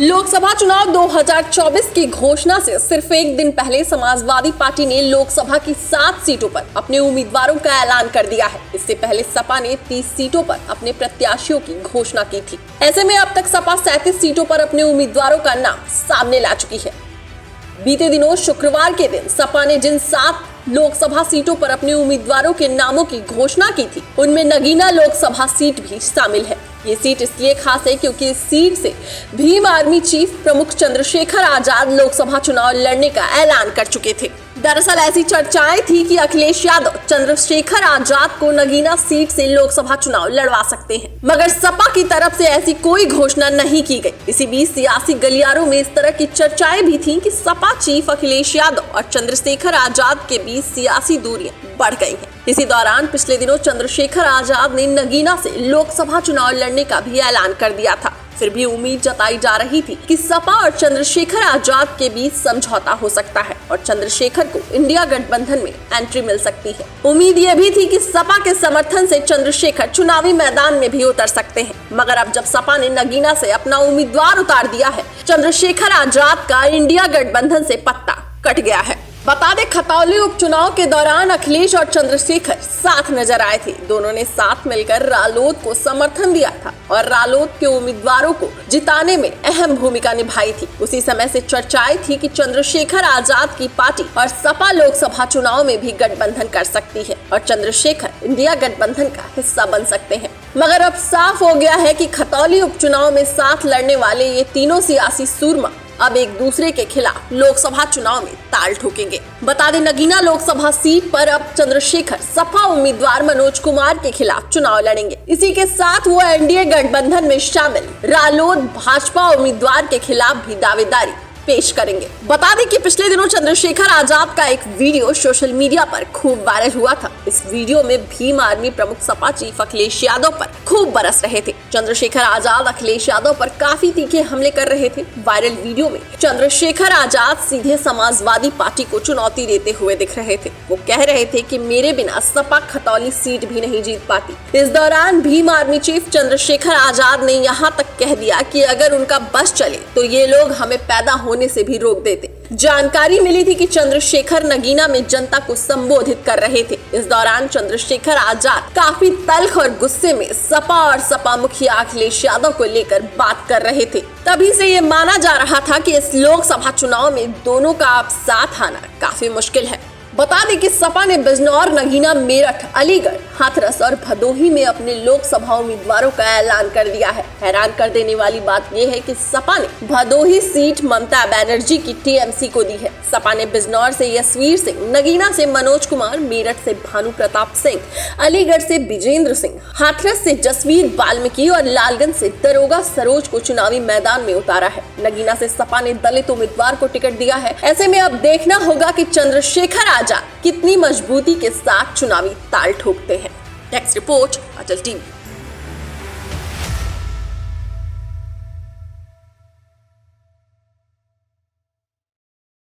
लोकसभा चुनाव 2024 की घोषणा से सिर्फ एक दिन पहले समाजवादी पार्टी ने लोकसभा की 7 सीटों पर अपने उम्मीदवारों का ऐलान कर दिया है। इससे पहले सपा ने 30 सीटों पर अपने प्रत्याशियों की घोषणा की थी। ऐसे में अब तक सपा 37 सीटों पर अपने उम्मीदवारों का नाम सामने ला चुकी है। बीते दिनों शुक्रवार के दिन सपा ने जिन 7 लोकसभा सीटों पर अपने उम्मीदवारों के नामों की घोषणा की थी, उनमें नगीना लोकसभा सीट भी शामिल है। ये सीट इसलिए खास है क्योंकि इस सीट से भीम आर्मी चीफ प्रमुख चंद्रशेखर आजाद लोकसभा चुनाव लड़ने का ऐलान कर चुके थे। दरअसल ऐसी चर्चाएं थी कि अखिलेश यादव चंद्रशेखर आजाद को नगीना सीट से लोकसभा चुनाव लड़वा सकते हैं, मगर सपा की तरफ से ऐसी कोई घोषणा नहीं की गई। इसी बीच सियासी गलियारों में इस तरह की चर्चाएं भी थीं कि सपा चीफ अखिलेश यादव और चंद्रशेखर आजाद के बीच सियासी दूरियां बढ़ गई हैं। इसी दौरान पिछले दिनों चंद्रशेखर आजाद ने नगीना से लोकसभा चुनाव लड़ने का भी ऐलान कर दिया था। फिर भी उम्मीद जताई जा रही थी कि सपा और चंद्रशेखर आजाद के बीच समझौता हो सकता है और चंद्रशेखर को इंडिया गठबंधन में एंट्री मिल सकती है। उम्मीद यह भी थी कि सपा के समर्थन से चंद्रशेखर चुनावी मैदान में भी उतर सकते हैं, मगर अब जब सपा ने नगीना से अपना उम्मीदवार उतार दिया है, चंद्रशेखर आजाद का इंडिया गठबंधन से पत्ता कट गया है। बता दें, खतौली उपचुनाव के दौरान अखिलेश और चंद्रशेखर साथ नजर आए थे। दोनों ने साथ मिलकर रालोद को समर्थन दिया था और रालोद के उम्मीदवारों को जिताने में अहम भूमिका निभाई थी। उसी समय से चर्चाएं थी कि चंद्रशेखर आजाद की पार्टी और सपा लोकसभा चुनाव में भी गठबंधन कर सकती है और चंद्रशेखर इंडिया गठबंधन का हिस्सा बन सकते हैं। मगर अब साफ हो गया है कि खतौली उपचुनाव में साथ लड़ने वाले ये तीनों सियासी सूरमा अब एक दूसरे के खिलाफ लोकसभा चुनाव में ताल ठोकेंगे। बता दें, नगीना लोकसभा सीट पर अब चंद्रशेखर सपा उम्मीदवार मनोज कुमार के खिलाफ चुनाव लड़ेंगे। इसी के साथ वो एनडीए गठबंधन में शामिल रालोद भाजपा उम्मीदवार के खिलाफ भी दावेदारी पेश करेंगे। बता दें कि पिछले दिनों चंद्रशेखर आजाद का एक वीडियो सोशल मीडिया पर खूब वायरल हुआ था। इस वीडियो में भीम आर्मी प्रमुख सपा चीफ अखिलेश यादव पर खूब बरस रहे थे। चंद्रशेखर आजाद अखिलेश यादव पर काफी तीखे हमले कर रहे थे। वायरल वीडियो में चंद्रशेखर आजाद सीधे समाजवादी पार्टी को चुनौती देते हुए दिख रहे थे। वो कह रहे थे कि मेरे बिना सपा खतौली सीट भी नहीं जीत पाती। इस दौरान भीम आर्मी चीफ चंद्रशेखर आजाद ने यहाँ तक कह दिया कि अगर उनका बस चले तो ये लोग हमें पैदा होने से भी रोक देते। जानकारी मिली थी कि चंद्रशेखर नगीना में जनता को संबोधित कर रहे थे। इस दौरान चंद्रशेखर आजाद काफी तल्ख और गुस्से में सपा और सपा मुखिया अखिलेश यादव को लेकर बात कर रहे थे। तभी से ये माना जा रहा था कि इस लोकसभा चुनाव में दोनों का अब साथ आना काफी मुश्किल है। बता दें कि सपा ने बिजनौर, नगीना, मेरठ, अलीगढ़, हाथरस और भदोही में अपने लोकसभा उम्मीदवारों का ऐलान कर दिया है। हैरान कर देने वाली बात यह है कि सपा ने भदोही सीट ममता बनर्जी की टीएमसी को दी है। सपा ने बिजनौर से यशवीर सिंह, नगीना से मनोज कुमार, मेरठ से भानु प्रताप सिंह, अलीगढ़ से विजेंद्र सिंह, हाथरस से जसवीर वाल्मीकि और लालगंज से दरोगा सरोज को चुनावी मैदान में उतारा है। नगीना से सपा ने दलित उम्मीदवार को टिकट दिया है। ऐसे में अब देखना होगा कि चंद्रशेखर कितनी मजबूती के साथ चुनावी ताल ठोकते हैं। डेस्क रिपोर्ट, अटल टीवी।